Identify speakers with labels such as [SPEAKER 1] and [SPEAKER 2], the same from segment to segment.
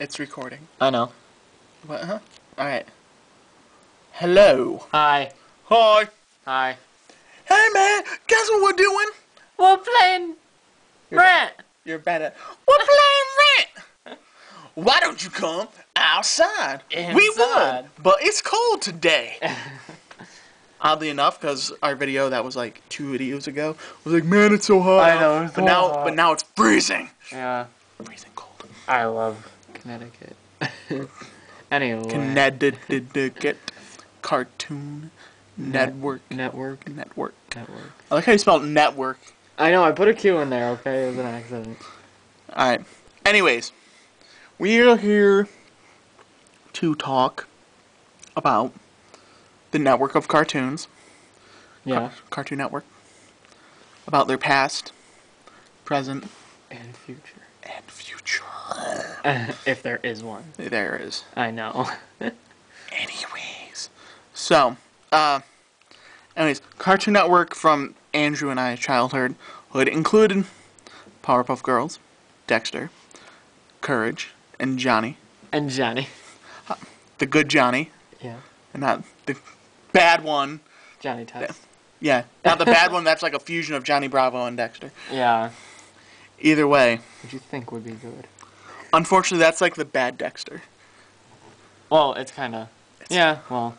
[SPEAKER 1] It's recording.
[SPEAKER 2] I know.
[SPEAKER 1] What, huh? Alright. Hello.
[SPEAKER 2] Hi.
[SPEAKER 1] Hi.
[SPEAKER 2] Hi.
[SPEAKER 1] Hey, man. Guess what we're doing?
[SPEAKER 2] We're playing Rant.
[SPEAKER 1] You're bad at... We're playing Rant. Why don't you come outside?
[SPEAKER 2] Inside.
[SPEAKER 1] We would, but it's cold today. Oddly enough, because our video that was like 2 videos ago was like, man, it's so hot.
[SPEAKER 2] I know, it's so hot.
[SPEAKER 1] But now it's freezing.
[SPEAKER 2] Yeah.
[SPEAKER 1] Freezing cold.
[SPEAKER 2] I love Connecticut. Anyway.
[SPEAKER 1] Connecticut Cartoon Network.
[SPEAKER 2] Network.
[SPEAKER 1] I like how you spelled network.
[SPEAKER 2] I know, I put a Q in there, okay? It was an accident.
[SPEAKER 1] Alright. Anyways, we are here to talk about the network of cartoons.
[SPEAKER 2] Yeah.
[SPEAKER 1] Cartoon Network. About their past, present,
[SPEAKER 2] And future.
[SPEAKER 1] and future.
[SPEAKER 2] If there is one.
[SPEAKER 1] There is.
[SPEAKER 2] I know.
[SPEAKER 1] Anyways. So, Cartoon Network from Andrew and I's childhood included Powerpuff Girls, Dexter, Courage, and Johnny.
[SPEAKER 2] And Johnny.
[SPEAKER 1] The good Johnny.
[SPEAKER 2] Yeah.
[SPEAKER 1] And not the bad one.
[SPEAKER 2] Johnny Test.
[SPEAKER 1] Yeah, not the bad one that's like a fusion of Johnny Bravo and Dexter.
[SPEAKER 2] Yeah.
[SPEAKER 1] Either way.
[SPEAKER 2] What you think would be good?
[SPEAKER 1] Unfortunately, that's like the bad Dexter.
[SPEAKER 2] Well, it's kind of... Yeah, well...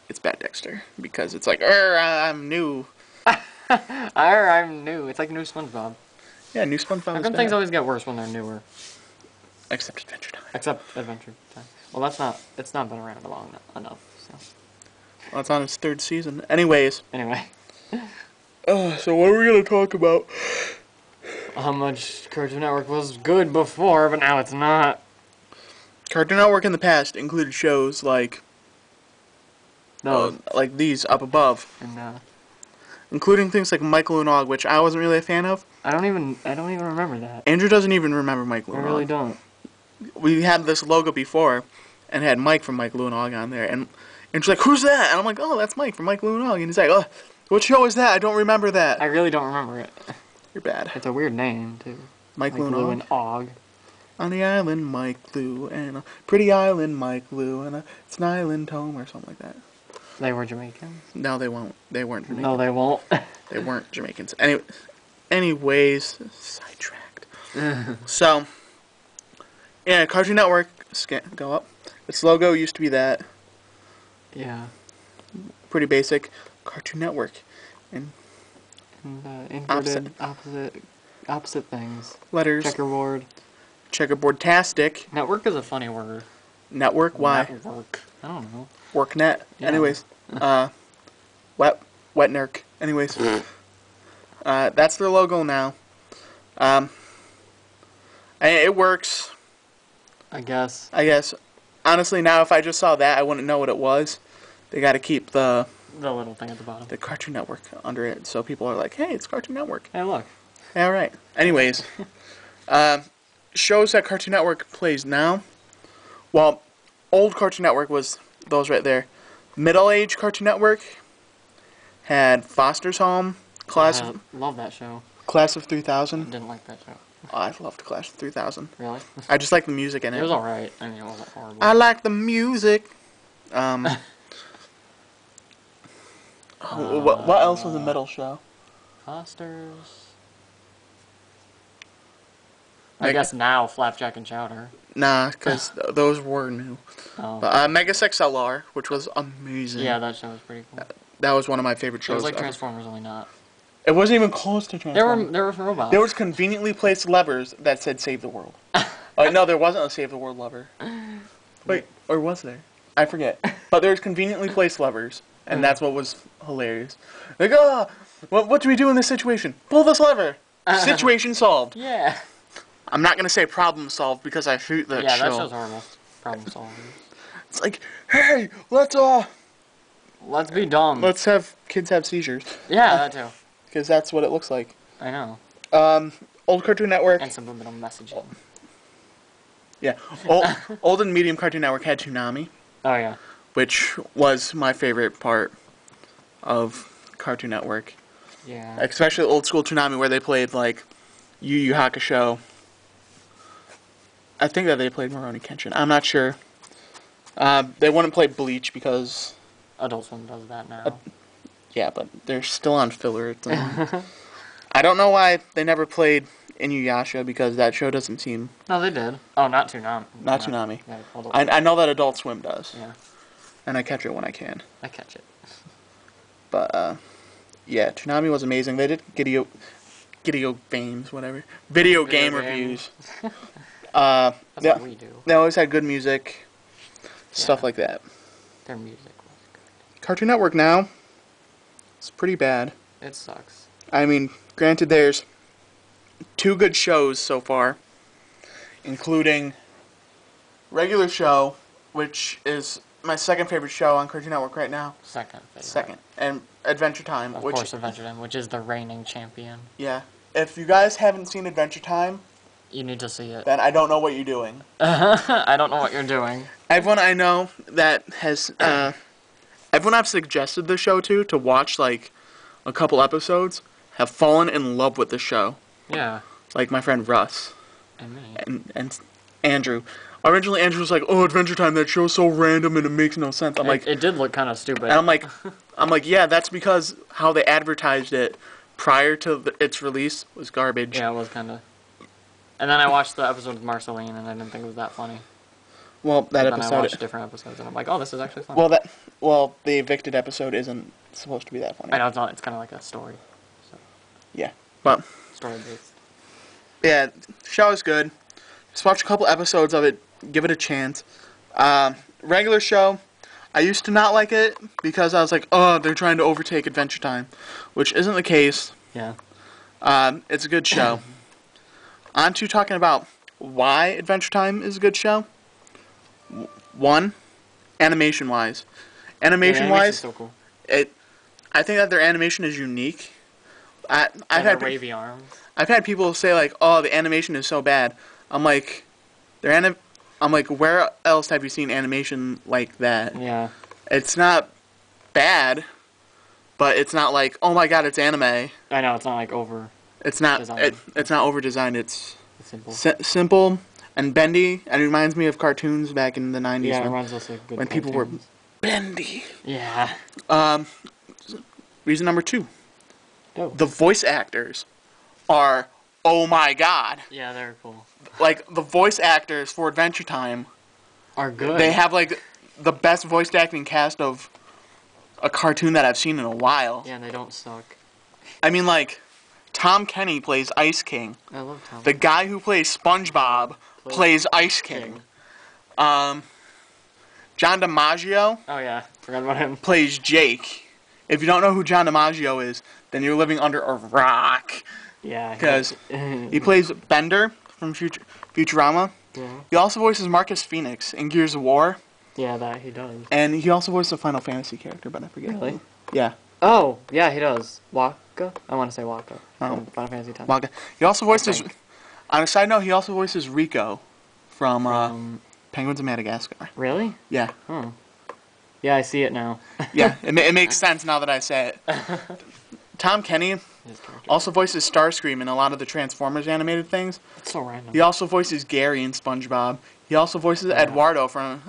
[SPEAKER 1] It's bad Dexter. Because it's like, I'm new.
[SPEAKER 2] I'm new. It's like new SpongeBob.
[SPEAKER 1] Yeah, new SpongeBob
[SPEAKER 2] How
[SPEAKER 1] is
[SPEAKER 2] come
[SPEAKER 1] bad.
[SPEAKER 2] things always get worse when they're newer?
[SPEAKER 1] Except Adventure Time.
[SPEAKER 2] Except Adventure Time. Well, that's not... It's not been around long enough, so...
[SPEAKER 1] Well, it's on its 3rd season. Anyways.
[SPEAKER 2] Anyway.
[SPEAKER 1] So what are we going to talk about?
[SPEAKER 2] How much Cartoon Network was good before, but now it's not.
[SPEAKER 1] Cartoon Network in the past included shows like... like these up above.
[SPEAKER 2] And,
[SPEAKER 1] including things like Michael and Og, which I wasn't really a fan of.
[SPEAKER 2] I don't even remember that.
[SPEAKER 1] Andrew doesn't even remember Michael
[SPEAKER 2] I
[SPEAKER 1] and
[SPEAKER 2] really
[SPEAKER 1] Og.
[SPEAKER 2] don't.
[SPEAKER 1] We had this logo before, and had Mike from Michael and Og on there, and she's like, who's that? And I'm like, oh, that's Mike from Michael and Og. And he's like, oh, what show is that? I don't remember that.
[SPEAKER 2] I really don't remember it.
[SPEAKER 1] You're bad.
[SPEAKER 2] It's a weird name, too.
[SPEAKER 1] Michael
[SPEAKER 2] and Og.
[SPEAKER 1] On the island, Mike Lou, and a pretty island, Mike Lou, and it's an island home, or something like that.
[SPEAKER 2] They were Jamaicans?
[SPEAKER 1] No, they won't. They weren't Jamaicans.
[SPEAKER 2] No, they won't.
[SPEAKER 1] They weren't Jamaicans. Anyways, sidetracked. So, yeah, Cartoon Network, go up. Its logo used to be that.
[SPEAKER 2] Yeah.
[SPEAKER 1] Pretty basic. Cartoon Network. And
[SPEAKER 2] inverted, opposite things.
[SPEAKER 1] Letters. Checkerboard-tastic.
[SPEAKER 2] Network is a funny word.
[SPEAKER 1] Network? Why?
[SPEAKER 2] Network. I don't know.
[SPEAKER 1] WorkNet. Yeah. Anyways. Wetnerk. Anyways. That's their logo now. It works.
[SPEAKER 2] I guess.
[SPEAKER 1] Honestly, now if I just saw that, I wouldn't know what it was. They got to keep the
[SPEAKER 2] little thing at the bottom.
[SPEAKER 1] The Cartoon Network under it, so people are like, hey, it's Cartoon Network.
[SPEAKER 2] Hey, look.
[SPEAKER 1] All right. Anyways, shows that Cartoon Network plays now. Well, old Cartoon Network was those right there. Middle-aged Cartoon Network had Foster's Home,
[SPEAKER 2] love that show.
[SPEAKER 1] Class of 3000.
[SPEAKER 2] I didn't like that show.
[SPEAKER 1] Oh, I loved Class of 3000.
[SPEAKER 2] Really?
[SPEAKER 1] I just like the music in it.
[SPEAKER 2] It was alright. I mean, it wasn't horrible.
[SPEAKER 1] I like the music. What else was a middle show?
[SPEAKER 2] Foster's. I guess now Flapjack and Chowder.
[SPEAKER 1] Nah, because those were new.
[SPEAKER 2] Oh.
[SPEAKER 1] But Megas XLR, which was amazing.
[SPEAKER 2] Yeah, that show was pretty cool.
[SPEAKER 1] That was one of my favorite shows.
[SPEAKER 2] It was like
[SPEAKER 1] ever.
[SPEAKER 2] Transformers, only not.
[SPEAKER 1] It wasn't even close to Transformers.
[SPEAKER 2] There were robots.
[SPEAKER 1] There was conveniently placed levers that said "Save the World." No, there wasn't a "Save the World" lever. Wait, or was there? I forget. But there was conveniently placed levers, and that's what was hilarious. Like, what do we do in this situation? Pull this lever. Situation solved.
[SPEAKER 2] Yeah.
[SPEAKER 1] I'm not gonna say problem solved because I shoot the show.
[SPEAKER 2] Yeah, that show's horrible. Problem solved.
[SPEAKER 1] It's like, hey, let's
[SPEAKER 2] be dumb.
[SPEAKER 1] Let's have kids have seizures.
[SPEAKER 2] Yeah, that too.
[SPEAKER 1] Because that's what it looks like.
[SPEAKER 2] I know.
[SPEAKER 1] Old Cartoon Network.
[SPEAKER 2] And subliminal messaging.
[SPEAKER 1] Yeah. Old and medium Cartoon Network had Toonami.
[SPEAKER 2] Oh, yeah.
[SPEAKER 1] Which was my favorite part of Cartoon Network.
[SPEAKER 2] Yeah.
[SPEAKER 1] Especially old school Toonami where they played, like, Yu Yu Hakusho. I think that they played Rurouni Kenshin. I'm not sure. They wouldn't play Bleach because...
[SPEAKER 2] Adult Swim does that now.
[SPEAKER 1] Yeah, but they're still on filler. I don't know why they never played Inuyasha because that show doesn't seem...
[SPEAKER 2] No, they did. Oh, not Toonami.
[SPEAKER 1] Not Toonami.
[SPEAKER 2] Yeah,
[SPEAKER 1] I know that Adult Swim does.
[SPEAKER 2] Yeah.
[SPEAKER 1] And I catch it when I can.
[SPEAKER 2] I catch it.
[SPEAKER 1] But, yeah, Toonami was amazing. They did Video games, whatever. Video game reviews.
[SPEAKER 2] That's what we do.
[SPEAKER 1] They always had good music. Stuff like that.
[SPEAKER 2] Their music was good.
[SPEAKER 1] Cartoon Network now, it's pretty bad.
[SPEAKER 2] It sucks.
[SPEAKER 1] I mean, granted, there's 2 good shows so far, including Regular Show, which is my second favorite show on Cartoon Network right now.
[SPEAKER 2] Second favorite.
[SPEAKER 1] Second. And Adventure Time.
[SPEAKER 2] Of course, Adventure Time, which is the reigning champion.
[SPEAKER 1] Yeah. If you guys haven't seen Adventure Time...
[SPEAKER 2] You need to see it.
[SPEAKER 1] Then I don't know what you're doing.
[SPEAKER 2] I don't know what you're doing.
[SPEAKER 1] Everyone I know that has... everyone I've suggested the show to watch, like, a couple episodes, have fallen in love with the show.
[SPEAKER 2] Yeah.
[SPEAKER 1] Like my friend Russ.
[SPEAKER 2] And me.
[SPEAKER 1] And Andrew. Originally, Andrew was like, "Oh, Adventure Time, that show's so random and it makes no sense." I'm like...
[SPEAKER 2] It did look kind of stupid.
[SPEAKER 1] And I'm like, yeah, that's because how they advertised it prior to its release was garbage.
[SPEAKER 2] Yeah, it was kind of... And then I watched the episode with Marceline, and I didn't think it was that funny.
[SPEAKER 1] Well, that episode...
[SPEAKER 2] Then I watched different episodes, and I'm like, oh, this is actually funny.
[SPEAKER 1] Well, the Evicted episode isn't supposed to be that funny.
[SPEAKER 2] I know, it's not. It's kind of like a story. So.
[SPEAKER 1] Yeah, but...
[SPEAKER 2] Story-based.
[SPEAKER 1] Yeah, the show is good. Just watch a couple episodes of it. Give it a chance. Regular Show, I used to not like it because I was like, oh, they're trying to overtake Adventure Time, which isn't the case.
[SPEAKER 2] Yeah.
[SPEAKER 1] It's a good show. On to talking about why Adventure Time is a good show. One, animation-wise. Animation-wise,
[SPEAKER 2] so cool.
[SPEAKER 1] I think that their animation is unique. I've had
[SPEAKER 2] wavy arms.
[SPEAKER 1] I've had people say like, "Oh, the animation is so bad." I'm like, where else have you seen animation like that?
[SPEAKER 2] Yeah.
[SPEAKER 1] It's not bad, but it's not like, oh my god, it's anime.
[SPEAKER 2] I know, it's not like over.
[SPEAKER 1] It's not.
[SPEAKER 2] Designed.
[SPEAKER 1] It's not over designed. It's
[SPEAKER 2] simple.
[SPEAKER 1] Simple and bendy, and it reminds me of cartoons back in the 90s.
[SPEAKER 2] Yeah, it reminds us of good
[SPEAKER 1] when people were bendy.
[SPEAKER 2] Yeah.
[SPEAKER 1] Reason number 2.
[SPEAKER 2] Oh.
[SPEAKER 1] The voice actors are, oh my god.
[SPEAKER 2] Yeah, they're cool.
[SPEAKER 1] Like, the voice actors for Adventure Time
[SPEAKER 2] are good.
[SPEAKER 1] They have, like, the best voice acting cast of a cartoon that I've seen in a while.
[SPEAKER 2] Yeah, and they don't suck. I
[SPEAKER 1] mean, like, Tom Kenny plays Ice King.
[SPEAKER 2] I love Tom.
[SPEAKER 1] The guy who plays SpongeBob plays Ice King. John DiMaggio.
[SPEAKER 2] Oh, yeah. Forgot about him.
[SPEAKER 1] Plays Jake. If you don't know who John DiMaggio is, then you're living under a rock.
[SPEAKER 2] Yeah.
[SPEAKER 1] Because he plays Bender from Futurama.
[SPEAKER 2] Yeah.
[SPEAKER 1] He also voices Marcus Phoenix in Gears of War.
[SPEAKER 2] Yeah, that he does.
[SPEAKER 1] And he also voices a Final Fantasy character, but I forget.
[SPEAKER 2] Really?
[SPEAKER 1] Who. Yeah.
[SPEAKER 2] Oh, yeah, he does. Waka? I want to say Waka. From Final Fantasy X.
[SPEAKER 1] Waka. He also voices... On a side note, he also voices Rico from Penguins of Madagascar.
[SPEAKER 2] Really?
[SPEAKER 1] Yeah.
[SPEAKER 2] Huh. Yeah, I see it now.
[SPEAKER 1] Yeah, it makes sense now that I say it. Tom Kenny also voices Starscream in a lot of the Transformers animated things.
[SPEAKER 2] That's so random.
[SPEAKER 1] He also voices Gary in SpongeBob. He also voices Eduardo from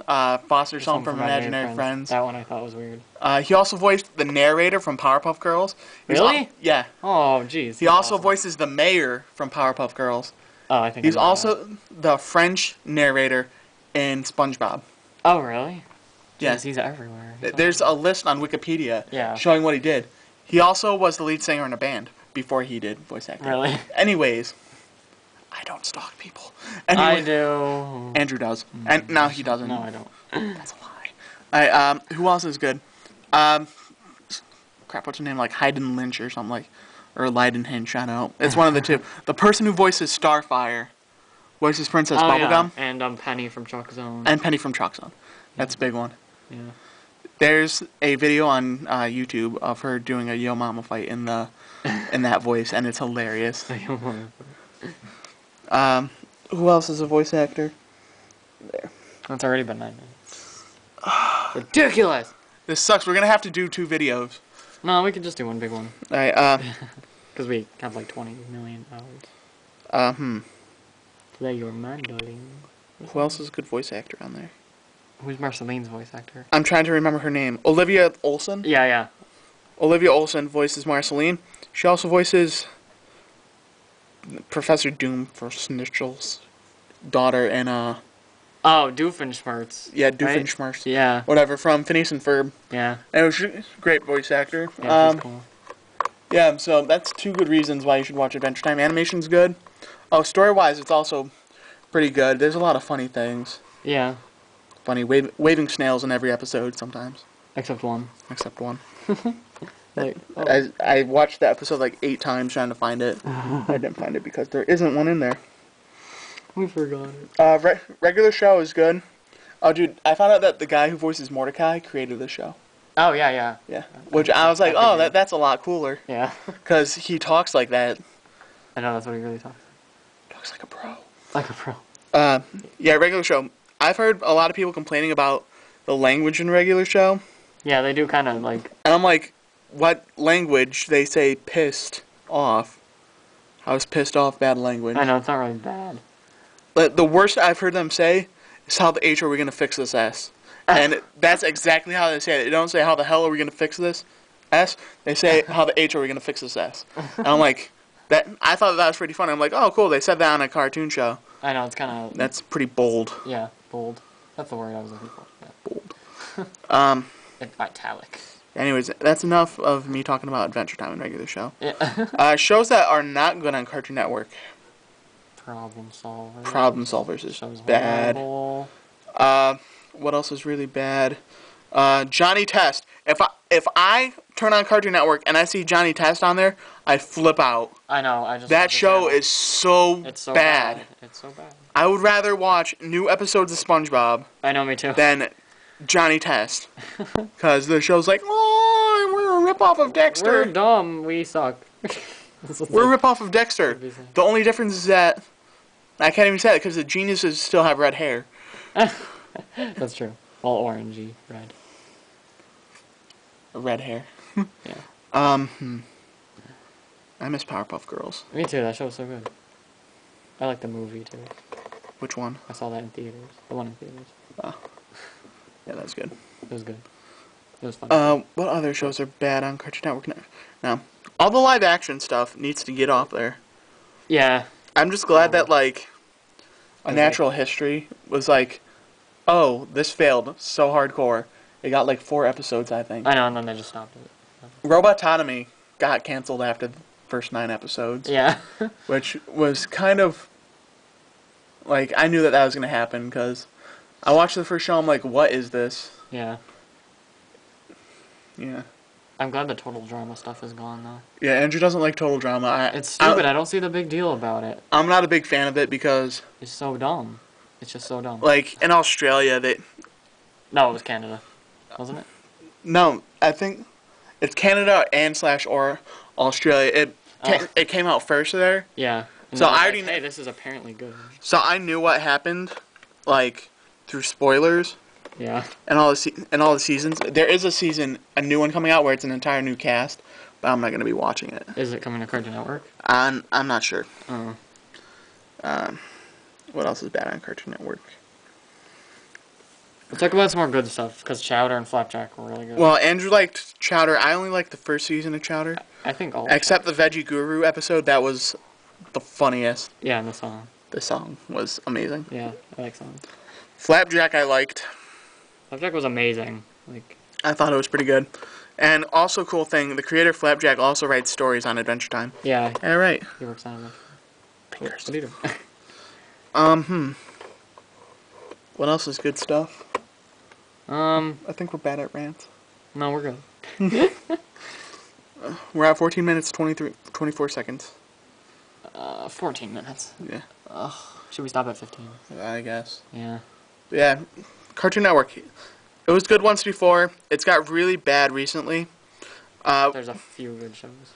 [SPEAKER 1] Foster's Home from Imaginary Friends.
[SPEAKER 2] That one I thought was weird.
[SPEAKER 1] He also voiced the narrator from Powerpuff Girls.
[SPEAKER 2] Really?
[SPEAKER 1] Yeah.
[SPEAKER 2] Oh, jeez.
[SPEAKER 1] He also voices the mayor from Powerpuff Girls.
[SPEAKER 2] Oh, I think
[SPEAKER 1] he's also the French narrator in SpongeBob.
[SPEAKER 2] Oh, really?
[SPEAKER 1] Yeah.
[SPEAKER 2] Jeez, he's everywhere.
[SPEAKER 1] There's a list on Wikipedia showing what he did. He also was the lead singer in a band before he did voice acting.
[SPEAKER 2] Really?
[SPEAKER 1] Anyways, I don't stalk people. Anyway,
[SPEAKER 2] I do.
[SPEAKER 1] Andrew does. And no, he doesn't.
[SPEAKER 2] No, I don't.
[SPEAKER 1] That's a lie. Alright, who else is good? Crap, what's her name? Like Hayden Lynch or something like... Or Leiden Hinch, I don't know. It's one of the two. The person who voices Starfire voices Princess Bubblegum.
[SPEAKER 2] Yeah. And Penny from Chalk Zone.
[SPEAKER 1] And Penny from Chalk Zone. That's a big one.
[SPEAKER 2] Yeah.
[SPEAKER 1] There's a video on YouTube of her doing a Yo Mama fight in that voice, and it's hilarious. Who else is a voice actor? There.
[SPEAKER 2] It's already been 9 minutes. Ridiculous!
[SPEAKER 1] This sucks. We're going to have to do 2 videos.
[SPEAKER 2] No, we could just do one big one.
[SPEAKER 1] Alright,
[SPEAKER 2] because we have like 20 million hours. Play your mandolin.
[SPEAKER 1] Who else is a good voice actor on there?
[SPEAKER 2] Who's Marceline's voice actor?
[SPEAKER 1] I'm trying to remember her name. Olivia Olson?
[SPEAKER 2] Yeah, yeah.
[SPEAKER 1] Olivia Olson voices Marceline. She also voices Professor Doomfist's daughter in
[SPEAKER 2] Oh, Doofenshmirtz.
[SPEAKER 1] yeah,
[SPEAKER 2] Right?
[SPEAKER 1] Doofenshmirtz.
[SPEAKER 2] Yeah.
[SPEAKER 1] Whatever, from Phineas and Ferb.
[SPEAKER 2] Yeah.
[SPEAKER 1] And she's a great voice actor.
[SPEAKER 2] Yeah, she's cool.
[SPEAKER 1] Yeah, so that's 2 good reasons why you should watch Adventure Time. Animation's good. Oh, story-wise, it's also pretty good. There's a lot of funny things.
[SPEAKER 2] Yeah.
[SPEAKER 1] Funny waving snails in every episode sometimes.
[SPEAKER 2] Except one.
[SPEAKER 1] Except one.
[SPEAKER 2] Like, oh.
[SPEAKER 1] I watched the episode like 8 times trying to find it. I didn't find it because there isn't one in there.
[SPEAKER 2] We forgot it.
[SPEAKER 1] Regular show is good. Oh, dude, I found out that the guy who voices Mordecai created the show.
[SPEAKER 2] Oh, yeah, yeah.
[SPEAKER 1] Yeah. Which I was like, oh, that's a lot cooler.
[SPEAKER 2] Yeah.
[SPEAKER 1] Because he talks like that.
[SPEAKER 2] I know, that's what he really talks.
[SPEAKER 1] Talks like a pro.
[SPEAKER 2] Like a pro.
[SPEAKER 1] Yeah, regular show. I've heard a lot of people complaining about the language in regular show.
[SPEAKER 2] Yeah, they do kind of like...
[SPEAKER 1] And I'm like, what language? They say pissed off. How is pissed off bad language?
[SPEAKER 2] I know, it's not really bad.
[SPEAKER 1] But the worst I've heard them say is how the H are we going to fix this S. And that's exactly how they say it. They don't say how the hell are we going to fix this S. They say how the H are we going to fix this S. And I'm like, I thought that was pretty funny. I'm like, oh, cool. They said that on a cartoon show.
[SPEAKER 2] I know, it's kind of...
[SPEAKER 1] That's pretty bold.
[SPEAKER 2] Yeah, bold. That's the word I was looking for. Yeah.
[SPEAKER 1] Bold.
[SPEAKER 2] Italic.
[SPEAKER 1] Anyways, that's enough of me talking about Adventure Time and regular show.
[SPEAKER 2] Yeah.
[SPEAKER 1] Shows that are not good on Cartoon Network.
[SPEAKER 2] Problem Solvers.
[SPEAKER 1] Problem Solvers is
[SPEAKER 2] Show's
[SPEAKER 1] bad.
[SPEAKER 2] horrible.
[SPEAKER 1] What else is really bad? Johnny Test. If I turn on Cartoon Network and I see Johnny Test on there, I flip out.
[SPEAKER 2] I know.
[SPEAKER 1] That show is so,
[SPEAKER 2] it's so
[SPEAKER 1] bad.
[SPEAKER 2] It's so bad.
[SPEAKER 1] I would rather watch new episodes of SpongeBob.
[SPEAKER 2] I know, me too.
[SPEAKER 1] Than Johnny Test, because the show's like, oh, we're a ripoff of Dexter.
[SPEAKER 2] We're dumb. We suck.
[SPEAKER 1] We're a ripoff of Dexter. The only difference is that I can't even say it because the geniuses still have red hair.
[SPEAKER 2] That's true. All orangey red.
[SPEAKER 1] Red hair.
[SPEAKER 2] Yeah.
[SPEAKER 1] I miss Powerpuff Girls.
[SPEAKER 2] Me too. That show was so good. I like the movie too.
[SPEAKER 1] Which one?
[SPEAKER 2] I saw that in theaters. The one in theaters.
[SPEAKER 1] Oh. Yeah, that was good.
[SPEAKER 2] It was good. It was fun.
[SPEAKER 1] What other shows are bad on Cartoon Network now? All the live action stuff needs to get off there.
[SPEAKER 2] Yeah.
[SPEAKER 1] I'm just glad that, like, A Natural History was like, oh, this failed so hardcore. It got, like, 4 episodes, I think.
[SPEAKER 2] I know, and then they just stopped it.
[SPEAKER 1] Robotonomy got canceled after the first 9 episodes.
[SPEAKER 2] Yeah.
[SPEAKER 1] Which was kind of, like, I knew that was going to happen, because I watched the first show, I'm like, what is this?
[SPEAKER 2] Yeah.
[SPEAKER 1] Yeah.
[SPEAKER 2] I'm glad the total drama stuff is gone, though.
[SPEAKER 1] Yeah, Andrew doesn't like total drama.
[SPEAKER 2] It's stupid. I don't see the big deal about it.
[SPEAKER 1] I'm not a big fan of it because...
[SPEAKER 2] It's so dumb. It's just so dumb.
[SPEAKER 1] Like, in Australia,
[SPEAKER 2] No, it was Canada. Wasn't it?
[SPEAKER 1] No, I think it's Canada or Australia. It came out first there.
[SPEAKER 2] Yeah.
[SPEAKER 1] So I already
[SPEAKER 2] hey, this is apparently good.
[SPEAKER 1] So I knew what happened, like, through spoilers.
[SPEAKER 2] Yeah.
[SPEAKER 1] And all the seasons. There is a new one coming out where it's an entire new cast, but I'm not gonna be watching it.
[SPEAKER 2] Is it coming to Cartoon Network?
[SPEAKER 1] I'm not sure.
[SPEAKER 2] Oh.
[SPEAKER 1] What else is bad on Cartoon Network?
[SPEAKER 2] Let's talk about some more good stuff, because Chowder and Flapjack were really good.
[SPEAKER 1] Well, Andrew liked Chowder. I only liked the first season of Chowder.
[SPEAKER 2] I think all.
[SPEAKER 1] Except the Veggie Guru episode. That was the funniest.
[SPEAKER 2] Yeah, and the song.
[SPEAKER 1] The song was amazing.
[SPEAKER 2] Yeah, I like songs.
[SPEAKER 1] Flapjack I liked.
[SPEAKER 2] Flapjack was amazing. Like,
[SPEAKER 1] I thought it was pretty good. And also cool thing, the creator of Flapjack also writes stories on Adventure Time.
[SPEAKER 2] Yeah.
[SPEAKER 1] All right.
[SPEAKER 2] He works on it.
[SPEAKER 1] Fingers.
[SPEAKER 2] What do you do?
[SPEAKER 1] What else is good stuff?
[SPEAKER 2] I
[SPEAKER 1] think we're bad at rants.
[SPEAKER 2] No, we're good.
[SPEAKER 1] We're at 14 minutes, 24 seconds.
[SPEAKER 2] 14 minutes.
[SPEAKER 1] Yeah.
[SPEAKER 2] Should we stop at 15?
[SPEAKER 1] I guess.
[SPEAKER 2] Yeah.
[SPEAKER 1] Yeah. Cartoon Network. It was good once before. It's got really bad recently.
[SPEAKER 2] There's a few good shows.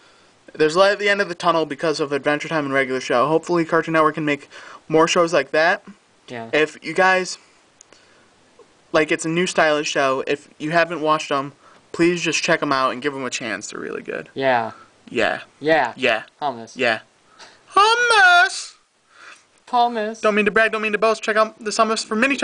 [SPEAKER 1] There's light at the end of the tunnel because of Adventure Time and regular show. Hopefully Cartoon Network can make more shows like that.
[SPEAKER 2] Yeah.
[SPEAKER 1] If you guys... Like, it's a new stylish show. If you haven't watched them, please just check them out and give them a chance. They're really good.
[SPEAKER 2] Yeah.
[SPEAKER 1] Yeah.
[SPEAKER 2] Yeah.
[SPEAKER 1] Yeah.
[SPEAKER 2] Hummus.
[SPEAKER 1] Yeah. Hummus!
[SPEAKER 2] hummus.
[SPEAKER 1] Don't mean to brag, don't mean to boast. Check out the hummus for mini toast.